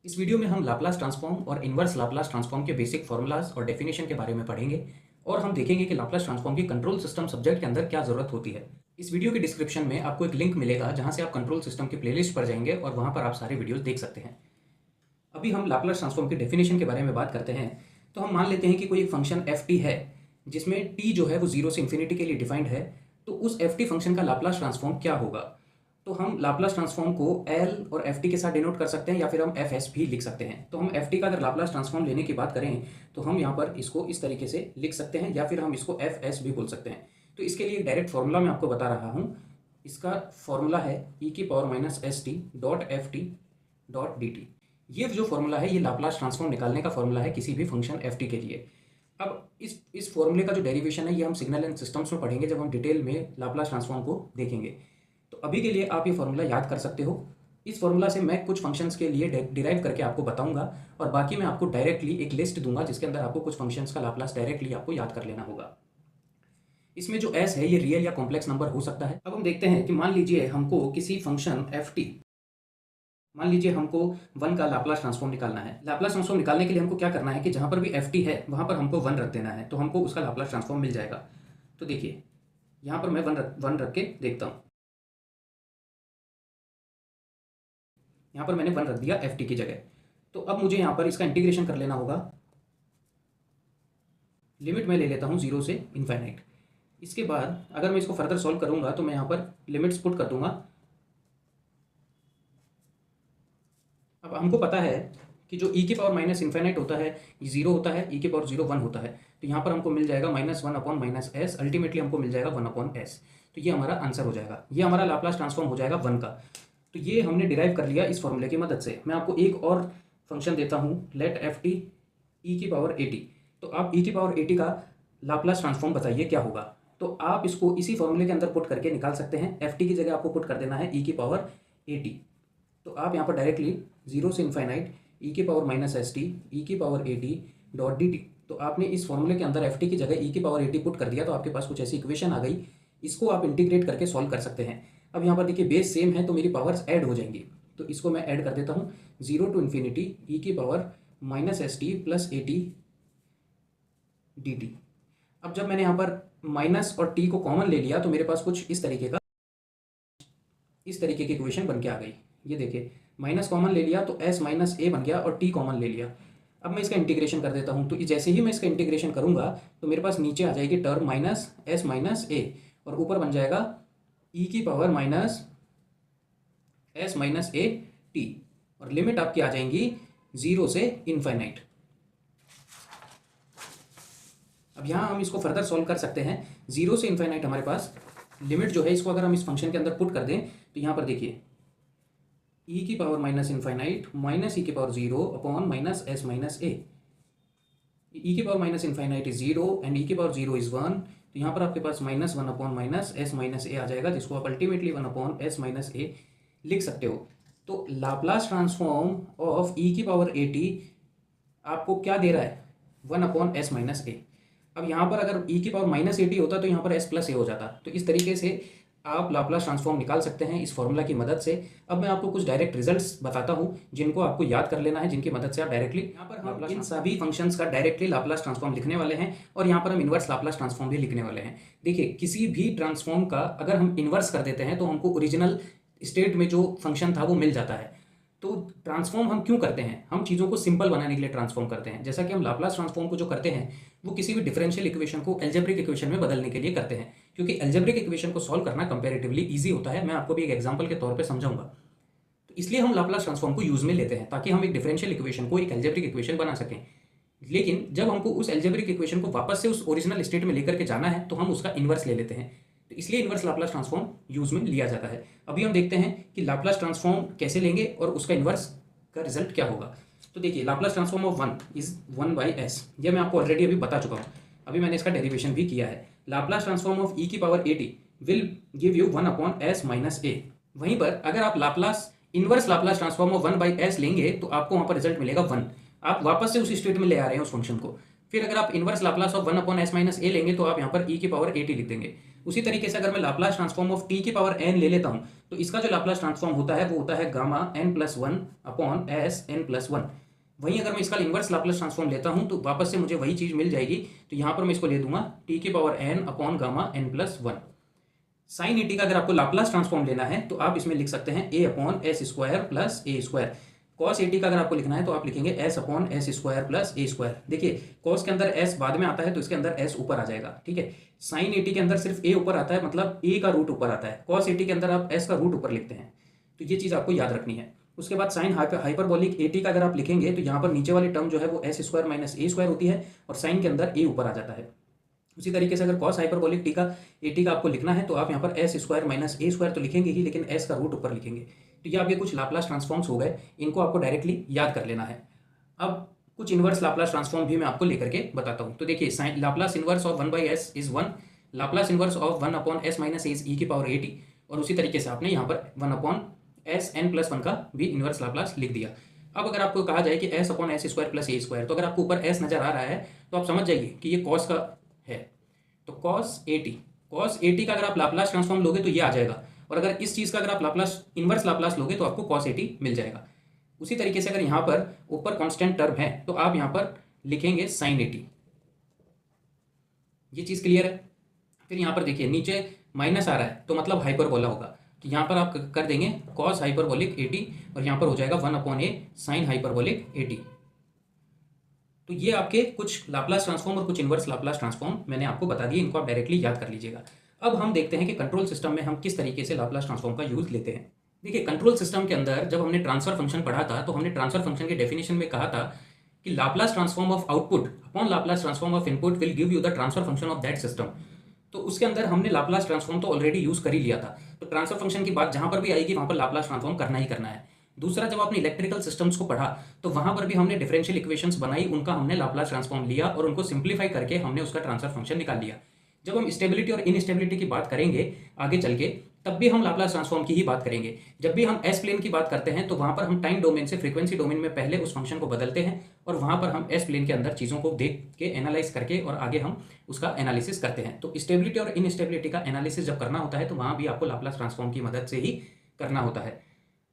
इस वीडियो में हम लाप्लास ट्रांसफॉर्म और इनवर्स लाप्लास ट्रांसफॉर्म के बेसिक फार्मूलाज और डेफिनेशन के बारे में पढ़ेंगे और हम देखेंगे कि लाप्लास ट्रांसफॉर्म की कंट्रोल सिस्टम सब्जेक्ट के अंदर क्या जरूरत होती है। इस वीडियो के डिस्क्रिप्शन में आपको एक लिंक मिलेगा जहां से आप कंट्रोल सिस्टम की प्लेलिस्ट पर जाएंगे और वहां पर आप सारे वीडियोस देख सकते हैं। अभी हम लाप्लास ट्रांसफॉर्म की डेफिनेशन के बारे में बात करते हैं। तो हम मान लेते हैं कि कोई एक फंक्शन एफ टी है जिसमें टी जो है वो जीरो से इन्फिनिटी के लिए डिफाइंड है। तो उस एफ टी फंक्शन का लाप्लास ट्रांसफॉर्म क्या होगा? तो हम लाप्लास ट्रांसफॉर्म को एल और एफ टी के साथ डिनोट कर सकते हैं या फिर हम एफ एस भी लिख सकते हैं। तो हम एफ टी का अगर लाप्लास ट्रांसफॉर्म लेने की बात करें तो हम यहाँ पर इसको इस तरीके से लिख सकते हैं या फिर हम इसको एफ एस भी बोल सकते हैं। तो इसके लिए डायरेक्ट फॉर्मूला मैं आपको बता रहा हूँ। इसका फॉर्मूला है ई की power minus s T dot F T dot d T. ये जो फॉर्मूला है ये लाप्लास ट्रांसफॉर्म निकालने का फॉर्मूला है किसी भी फंक्शन एफ टी के लिए। अब इस फॉर्मूले का जो डेरिवेशन है ये हम सिग्नल एंड सिस्टम्स में पढ़ेंगे जब हम डिटेल में लाप्लास ट्रांसफॉर्म को देखेंगे। तो अभी के लिए आप ये फॉर्मूला याद कर सकते हो। इस फॉर्मूला से मैं कुछ फंक्शंस के लिए डिराइव करके आपको बताऊंगा और बाकी मैं आपको डायरेक्टली एक लिस्ट दूंगा जिसके अंदर आपको कुछ फंक्शंस का लाप्लास डायरेक्टली आपको याद कर लेना होगा। इसमें जो एस है ये रियल या कॉम्प्लेक्स नंबर हो सकता है। अब हम देखते हैं कि मान लीजिए हमको किसी फंक्शन एफ टी, मान लीजिए हमको वन का लाप्लास ट्रांसफॉर्म निकालना है। लाप्लास ट्रांसफॉर्म निकालने के लिए हमको क्या करना है कि जहां पर भी एफ टी है वहां पर हमको वन रख देना है, तो हमको उसका लाप्लास ट्रांसफॉर्म मिल जाएगा। तो देखिए यहां पर मैं वन रख के देखता हूं। यहाँ पर मैंने वन रख दिया एफ टी की जगह। तो अब मुझे यहाँ पर इसका इंटीग्रेशन कर लेना होगा। लिमिट मैं ले लेता हूँ जीरो से इनफाइनाइट। इसके बाद अगर मैं इसको फर्दर सॉल्व करूँगा तो मैं यहाँ पर लिमिट्स पुट कर दूंगा। अब हमको पता है कि जो ई की पावर माइनस इन्फाइनाइट होता है ये जीरो होता है, ई की पावर जीरो वन होता है। तो यहाँ पर हमको मिल जाएगा minus one upon minus S, ultimately हमको मिल जाएगा वन अपॉन एस। तो ये हमारा आंसर हो जाएगा, ये हमारा लाप्लास ट्रांसफॉर्म हो जाएगा वन का। तो ये हमने डिराइव कर लिया इस फॉर्मूले की मदद से। मैं आपको एक और फंक्शन देता हूँ, लेट एफ टी ई की पावर ए टी। तो आप ई की पावर ए टी का लाप्लास ट्रांसफॉर्म बताइए क्या होगा। तो आप इसको इसी फॉर्मूले के अंदर पुट करके निकाल सकते हैं। एफ टी की जगह आपको पुट कर देना है ई की पावर ए टी। तो आप यहाँ पर डायरेक्टली जीरो से इन्फाइनाइट ई की power minus s t e की power a t dot d t. तो आपने इस फॉर्मूले के अंदर एफ टी की जगह ई की पावर ए टी पुट कर दिया तो आपके पास कुछ ऐसी इक्वेशन आ गई। इसको आप इंटीग्रेट करके सॉल्व कर सकते हैं। अब यहाँ पर देखिए बेस सेम है तो मेरी पावर्स ऐड हो जाएंगी। तो इसको मैं ऐड कर देता हूँ, जीरो टू इन्फिनिटी ई की power minus s T plus A T D T. अब जब मैंने यहाँ पर माइनस और टी को कॉमन ले लिया तो मेरे पास कुछ इस तरीके की इक्वेशन बन के आ गई। ये देखिए माइनस कॉमन ले लिया तो एस माइनस ए बन गया और टी कॉमन ले लिया। अब मैं इसका इंटीग्रेशन कर देता हूँ। तो जैसे ही मैं इसका इंटीग्रेशन करूँगा तो मेरे पास नीचे आ जाएगी टर्म माइनस एस माइनस ए और ऊपर बन जाएगा ई की power minus s minus A T और लिमिट आपकी आ जाएंगी जीरो से इनफाइनाइट। अब यहाँ हम इसको फर्दर सॉल्व कर सकते हैं। जीरो से इनफाइनाइट हमारे पास लिमिट जो है इसको अगर हम इस फंक्शन के अंदर पुट कर दें तो यहाँ पर देखिए ई की power minus infinite minus e की power zero upon minus s minus a. E की power minus infinite is zero and e की पावर जीरो इज वन। तो यहाँ पर आपके पास minus one upon minus s minus a आ जाएगा जिसको आप ultimately one upon s minus a लिख सकते हो। तो लाप्लास ट्रांसफॉर्म ऑफ ई की पावर ए टी आपको क्या दे रहा है, वन अपॉन एस माइनस ए। अब यहाँ पर अगर ई की पावर माइनस ए टी होता तो यहाँ पर एस प्लस ए हो जाता। तो इस तरीके से आप लाप्लास ट्रांसफॉर्म निकाल सकते हैं इस फॉर्मूला की मदद से। अब मैं आपको कुछ डायरेक्ट रिजल्ट्स बताता हूँ जिनको आपको याद कर लेना है, जिनकी मदद से आप डायरेक्टली यहाँ पर हम इन सभी फंक्शंस का डायरेक्टली लाप्लास ट्रांसफॉर्म लिखने वाले हैं और यहाँ पर हम इनवर्स लाप्लास ट्रांसफॉर्म भी लिखने वाले हैं। देखिए किसी भी ट्रांसफॉर्म का अगर हम इनवर्स कर देते हैं तो हमको ओरिजिनल स्टेट में जो फंक्शन था वो मिल जाता है। तो ट्रांसफॉर्म हम क्यों करते हैं? हम चीज़ों को सिंपल बनाने के लिए ट्रांसफॉर्म करते हैं। जैसा कि हम लाप्लास ट्रांसफॉर्म को जो करते हैं वो किसी भी डिफरेंशियल इक्वेशन को एल्जेब्रिक इक्वेशन में बदलने के लिए करते हैं, क्योंकि एल्जेब्रिक इक्वेशन को सॉल्व करना कंपैरेटिवली इजी होता है। मैं आपको भी एक एग्जांपल के तौर पे समझाऊंगा। तो इसलिए हम लाप्लास ट्रांसफॉर्म को यूज में लेते हैं ताकि हम एक डिफरेंशियल इक्वेशन को एक एल्जेब्रिक इक्वेशन बना सकें। लेकिन जब हमको उस एल्जेब्रिक इक्वेशन को वापस से उस ओरिजिनल स्टेट में लेकर के जाना है तो हम उसका इन्वर्स ले लेते हैं। तो इसलिए इन्वर्स लाप्लास ट्रांसफॉर्म यूज में लिया जाता है। अभी हम देखते हैं कि लाप्लास ट्रांसफॉर्म कैसे लेंगे और उसका इन्वर्स का रिजल्ट क्या होगा। तो देखिए Laplace transform of one is one by S. ये मैं आपको ऑलरेडी अभी बता चुका हूँ, अभी मैंने इसका डेरिवेशन भी किया है। लाप्लास ट्रांसफॉर्म ऑफ ई की power a t will give you one upon s minus a. वहीं पर अगर आप Laplace inverse Laplace transform of one by s लेंगे तो आपको वहां पर रिजल्ट मिलेगा वन। आप वापस से उस स्टेट में ले आ रहे हैं उस फंक्शन को। फिर अगर आप inverse Laplace of one upon s minus a लेंगे तो आप यहाँ पर ई की पावर ए टी लिख देंगे। उसी तरीके से अगर मैं लाप्लास ट्रांसफॉर्म ऑफ टी की पावर n ले लेता हूँ तो इसका जो लाप्लास ट्रांसफॉर्म होता है वो होता है gamma n+1 upon S n+1। वहीं अगर मैं इसका इन्वर्स लाप्लास ट्रांसफॉर्म लेता हूँ तो वापस से मुझे वही चीज़ मिल जाएगी। तो यहाँ पर मैं इसको ले दूंगा टी की power n upon gamma n+1। Sine A T का अगर आपको लाप्लास ट्रांसफॉर्म लेना है तो आप इसमें लिख सकते हैं a upon s square plus a square. Cos a T का अगर आपको लिखना है तो आप लिखेंगे s upon s square plus a square. देखिए कॉस के अंदर s बाद में आता है तो इसके अंदर s ऊपर आ जाएगा, ठीक है। साइन ए टी के अंदर सिर्फ a ऊपर आता है, मतलब a का रूट ऊपर आता है। कॉस ए टी के अंदर आप s का रूट ऊपर लिखते हैं, तो ये चीज़ आपको याद रखनी है। उसके बाद साइन हाइपरबोलिक ए टी का अगर आप लिखेंगे तो यहाँ पर नीचे वाली टर्म जो है वो एस स्क्वायर माइनस ए स्क्वायर होती है और साइन के अंदर a ऊपर आ जाता है। उसी तरीके से अगर कॉस हाइपरबोलिक टी का ए टी का आपको लिखना है तो आप यहाँ पर एस स्क्वायर माइनस ए स्क्वायर तो लिखेंगे ही, लेकिन एस का रूट ऊपर लिखेंगे। तो ये आपके कुछ लाप्लास ट्रांसफॉर्म्स हो गए, इनको आपको डायरेक्टली याद कर लेना है। अब कुछ इनवर्स लाप्लास ट्रांसफॉर्म भी मैं आपको लेकर के बताता हूँ। तो देखिए sine Laplace inverse of 1/s is 1, Laplace inverse of 1 upon s minus a e की पावर ए टी, और उसी तरीके से आपने यहाँ पर 1 अपॉन एस n+1 का भी इनवर्स लाप्लास लिख दिया। अब अगर आपको कहा जाए कि s upon s square plus a square, तो अगर आपको ऊपर s नजर आ रहा है तो आप समझ जाइए कि ये कॉस का है। तो कॉस ए टी का अगर आप लाप्लास ट्रांसफॉर्म लोगे तो ये आ जाएगा, और अगर इस चीज़ का अगर आप लाप्लास इनवर्स लाप्लास लोगे तो आपको कॉस ए टी मिल जाएगा। उसी तरीके से अगर यहाँ पर ऊपर कांस्टेंट टर्म है तो आप यहाँ पर लिखेंगे साइन ए टी। ये चीज़ क्लियर है। फिर यहाँ पर देखिए नीचे माइनस आ रहा है तो मतलब हाइपरबोला होगा, तो यहाँ पर आप कर देंगे कॉस हाइपरबोलिक ए टी और यहाँ पर हो जाएगा 1 upon A sine hyperbolic A T. तो ये आपके कुछ लाप्लास ट्रांसफॉर्म और कुछ इनवर्स लाप्लास ट्रांसफॉर्म मैंने आपको बता दिए, इनको आप डायरेक्टली याद कर लीजिएगा। अब हम देखते हैं कि कंट्रोल सिस्टम में हम किस तरीके से लाप्लास ट्रांसफॉर्म का यूज लेते हैं। देखिए कंट्रोल सिस्टम के अंदर जब हमने ट्रांसफर फंक्शन पढ़ा था तो हमने ट्रांसफर फंक्शन के डेफिनेशन में कहा था कि Laplace transform of output upon Laplace transform of input will give you the transfer function of that system. तो उसके अंदर हमने लाप्लास ट्रांसफॉर्म तो ऑलरेडी यूज कर ही लिया था, तो ट्रांसफर फंक्शन की बात जहां पर भी आएगी वहां पर लाप्लास ट्रांसफॉर्म करना ही करना है। दूसरा, जब आपने इलेक्ट्रिकल सिस्टम्स को पढ़ा तो वहां पर भी हमने डिफरेंशियल इक्वेशंस बनाई, उनका हमने लाप्लास ट्रांसफॉर्म लिया और उनको सिंप्लीफाई करके हमने उसका ट्रांसफर फंक्शन निकाल लिया। जब हम स्टेबिलिटी और इनस्टेबिलिटी की बात करेंगे आगे चल के तब भी हम लाप्लास ट्रांसफॉर्म की ही बात करेंगे। जब भी हम एस प्लेन की बात करते हैं तो वहां पर हम टाइम डोमेन से फ्रीक्वेंसी डोमेन में पहले उस फंक्शन को बदलते हैं और वहां पर हम एस प्लेन के अंदर चीज़ों को देख के एनालाइज करके और आगे हम उसका एनालिसिस करते हैं। तो स्टेबिलिटी और इनस्टेबिलिटी का एनालिसिस जब करना होता है तो वहां भी आपको लाप्लास ट्रांसफॉर्म की मदद से ही करना होता है।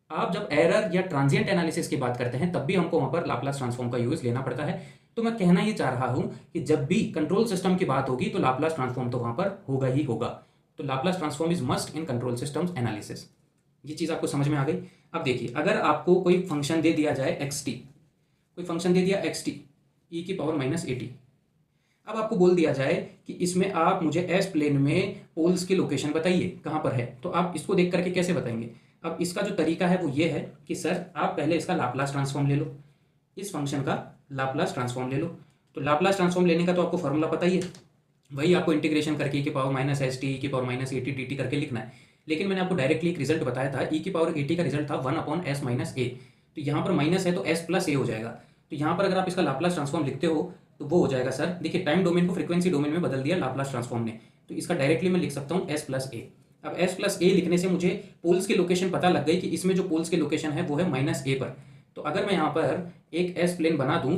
आप जब एरर या ट्रांजिएंट एनालिसिस की बात करते हैं तब भी हमको वहां पर लाप्लास ट्रांसफॉर्म का यूज लेना पड़ता है। तो मैं कहना ये चाह रहा हूं कि जब भी कंट्रोल सिस्टम की बात होगी तो लाप्लास ट्रांसफॉर्म तो वहां पर होगा ही होगा। तो Laplace transform is must in control systems analysis. ये चीज़ आपको समझ में आ गई। अब देखिए अगर आपको कोई फंक्शन दे दिया जाए xt, कोई फंक्शन दे दिया xt e की पावर माइनस ए टी, अब आपको बोल दिया जाए कि इसमें आप मुझे एस प्लेन में पोल्स की लोकेशन बताइए कहाँ पर है, तो आप इसको देख करके कैसे बताएंगे। अब इसका जो तरीका है वो ये है कि सर आप पहले इसका लाप्लास ट्रांसफॉर्म ले लो, इस फंक्शन का लाप्लास ट्रांसफॉर्म ले लो। तो लाप्लास ट्रांसफॉर्म लेने का तो आपको फॉर्मूला पता ही है, वही आपको इंटीग्रेशन करके की पावर माइनस एस टी की power minus A T D T करके लिखना है। लेकिन मैंने आपको डायरेक्टली एक रिजल्ट बताया था, ई की पावर ए टी का रिजल्ट था 1 अपॉन एस माइनस ए, तो यहाँ पर माइनस है तो एस प्लस ए हो जाएगा। तो यहाँ पर अगर आप इसका लाप्लास ट्रांसफॉर्म लिखते हो तो वो हो जाएगा सर, देखिए टाइम डोमेन को फ्रीक्वेंसी डोमेन में बदल दिया लाप्लास ट्रांसफॉर्म ने, तो इसका डायरेक्टली मैं लिख सकता हूँ एस प्लस ए। अब एस प्लस ए लिखने से मुझे पोल्स की लोकेशन पता लग गई कि इसमें जो पोल्स की लोकेशन है वो है माइनस ए पर। तो अगर मैं यहाँ पर एक एस प्लेन बना दूँ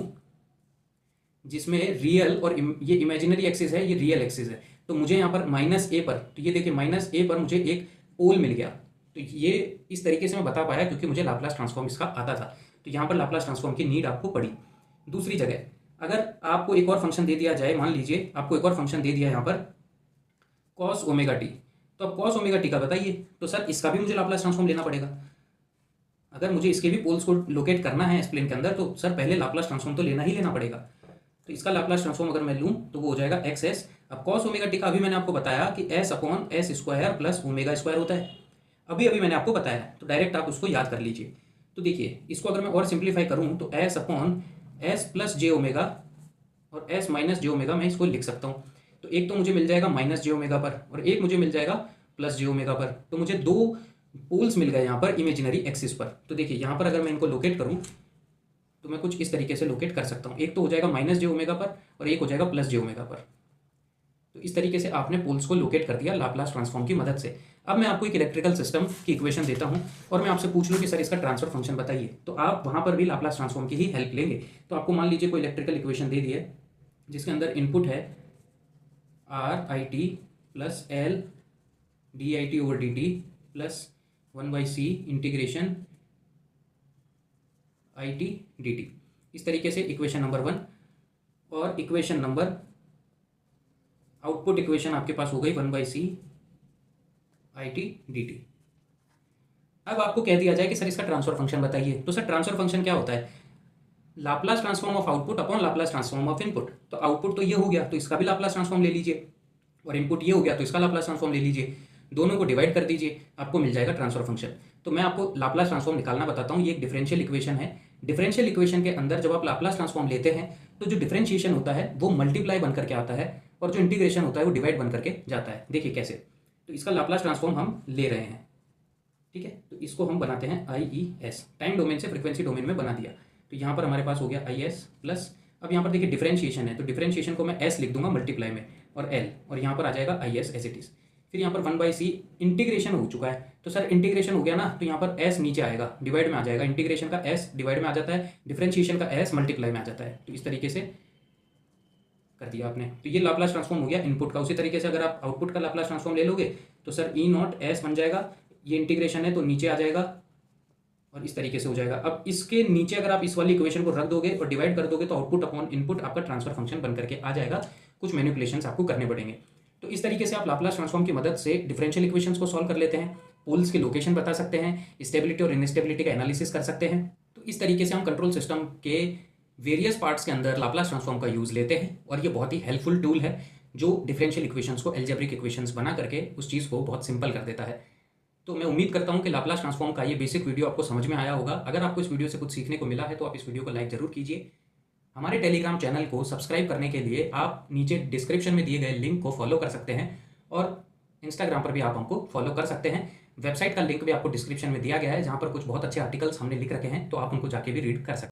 जिसमें रियल और ये इमेजिनरी एक्सिस है, ये रियल एक्सिस है, तो मुझे यहाँ पर माइनस ए पर, तो ये देखिए माइनस ए पर मुझे एक पोल मिल गया। तो ये इस तरीके से मैं बता पाया क्योंकि मुझे लाप्लास ट्रांसफॉर्म इसका आता था। तो यहाँ पर लाप्लास ट्रांसफॉर्म की नीड आपको पड़ी। दूसरी जगह अगर आपको एक और फंक्शन दे दिया जाए, मान लीजिए आपको एक और फंक्शन दे दिया यहाँ पर कॉस ओमेगा टी, तो अब कॉस ओमेगा टी का बताइए, तो सर इसका भी मुझे लाप्लास ट्रांसफॉर्म लेना पड़ेगा। अगर मुझे इसके भी पोल्स को लोकेट करना है इस प्लेन के अंदर तो सर पहले लाप्लास ट्रांसफॉर्म तो लेना ही लेना पड़ेगा। तो इसका लाप्लास ट्रांसफॉर्म अगर मैं लूँ तो वो हो जाएगा एक्स एस। अब कॉस ओमेगा टी का अभी मैंने आपको बताया कि S upon s square plus omega square होता है, अभी मैंने आपको बताया, तो डायरेक्ट आप उसको याद कर लीजिए। तो देखिए इसको अगर मैं और सिंप्लीफाई करूँ तो एस अपॉन एस प्लस जे ओमेगा और एस माइनस जे ओमेगा मैं इसको लिख सकता हूँ। तो एक तो मुझे मिल जाएगा माइनस जे ओमेगा पर और एक मुझे मिल जाएगा प्लस जे ओमेगा पर, तो मुझे दो पोल्स मिल गए यहाँ पर इमेजिनरी एक्सिस पर। तो देखिए यहाँ पर अगर मैं इनको लोकेट करूँ तो मैं कुछ इस तरीके से लोकेट कर सकता हूँ, एक तो हो जाएगा माइनस जे ओमेगा पर और एक हो जाएगा प्लस जे ओमेगा पर। तो इस तरीके से आपने पोल्स को लोकेट कर दिया लाप्लास ट्रांसफॉर्म की मदद से। अब मैं आपको एक इलेक्ट्रिकल सिस्टम की इक्वेशन देता हूँ और मैं आपसे पूछ लूँ कि सर इसका ट्रांसफर फंक्शन बताइए, तो आप वहाँ पर भी लाप्लास ट्रांसफॉर्म की ही हेल्प लेंगे। तो आपको मान लीजिए कोई इलेक्ट्रिकल इक्वेशन दे दी है जिसके अंदर इनपुट है are I T plus L D I T over D T plus 1/c integration I T D T. इस तरीके से इक्वेशन नंबर 1 और इक्वेशन नंबर आउटपुट इक्वेशन आपके पास हो गई 1/c I T D T. अब आपको कह दिया जाए कि सर इसका ट्रांसफर फंक्शन बताइए, तो सर ट्रांसफर फंक्शन क्या होता है? Laplace transform of output upon Laplace transform of input. तो आउटपुट तो ये हो गया, तो इसका भी लाप्लास ट्रांसफॉर्म ले लीजिए, और इनपुट ये हो गया तो इसका लाप्लास ट्रांसफॉर्म ले लीजिए, दोनों को डिवाइड कर दीजिए, आपको मिल जाएगा ट्रांसफर फंक्शन। तो मैं आपको लाप्लास ट्रांसफॉर्म निकालना बताता हूँ। ये एक डिफरेंशियल इक्वेशन है। डिफरेंशियल इक्वेशन के अंदर जब आप लाप्लास ट्रांसफॉर्म लेते हैं तो जो डिफरेंशिएशन होता है वो मल्टीप्लाई बन करके आता है, और जो इंटीग्रेशन होता है वो डिवाइड बन करके जाता है। देखिए कैसे, तो इसका लाप्लास ट्रांसफॉर्म हम ले रहे हैं, ठीक है। तो इसको हम बनाते हैं IES, टाइम डोमेन से फ्रीक्वेंसी डोमेन में बना दिया। तो यहाँ पर हमारे पास हो गया IS प्लस, अब यहाँ पर देखिए डिफरेंशिएशन है, तो डिफरेंशिएशन को मैं S लिख दूंगा मल्टीप्लाई में, और L, और यहाँ पर आ जाएगा IS एज इट इज। फिर यहाँ पर 1/c इंटीग्रेशन हो चुका है, तो सर इंटीग्रेशन हो गया ना, तो यहाँ पर S नीचे आएगा, डिवाइड में आ जाएगा, इंटीग्रेशन का S डिवाइड में आ जाता है, डिफरेंशिएशन का S मल्टीप्लाई में आ जाता है। तो इस तरीके से कर दिया आपने। तो ये लाप्लास ट्रांसफॉर्म हो गया इनपुट का। उसी तरीके से अगर आप आउटपुट का लाप्लास ट्रांसफॉर्म ले लोगे तो सर E0 S बन जाएगा, ये इंटीग्रेशन है तो नीचे आ जाएगा, और इस तरीके से हो जाएगा। अब इसके नीचे अगर आप इस वाली इक्वेशन को रख दोगे और डिवाइड कर दोगे तो आउटपुट अपॉन इनपुट आपका ट्रांसफर फंक्शन बन करके आ जाएगा। कुछ मैनिपुलेशंस आपको करने पड़ेंगे। तो इस तरीके से आप लाप्लास ट्रांसफॉर्म की मदद से डिफरेंशियल इक्वेशंस को सॉल्व कर लेते हैं, पोल्स की लोकेशन बता सकते हैं, स्टेबिलिटी और इनस्टेबिलिटी का एनालिसिस कर सकते हैं। तो इस तरीके से हम कंट्रोल सिस्टम के वेरियस पार्ट्स के अंदर लाप्लास ट्रांसफॉर्म का यूज़ लेते हैं, और ये बहुत ही हेल्पफुल टूल है जो डिफरेंशियल इक्वेशंस को एल्जेब्रिक इक्वेशंस बना करके उस चीज़ को बहुत सिंपल कर देता है। तो मैं उम्मीद करता हूं कि लाप्लास ट्रांसफॉर्म का ये बेसिक वीडियो आपको समझ में आया होगा। अगर आपको इस वीडियो से कुछ सीखने को मिला है तो आप इस वीडियो को लाइक जरूर कीजिए। हमारे टेलीग्राम चैनल को सब्सक्राइब करने के लिए आप नीचे डिस्क्रिप्शन में दिए गए लिंक को फॉलो कर सकते हैं, और इंस्टाग्राम पर भी आप हमको फॉलो कर सकते हैं। वेबसाइट का लिंक भी आपको डिस्क्रिप्शन में दिया गया है, जहाँ पर कुछ बहुत अच्छे आर्टिकल्स हमने लिख रखे हैं, तो आप उनको जाके भी रीड कर सकते हैं।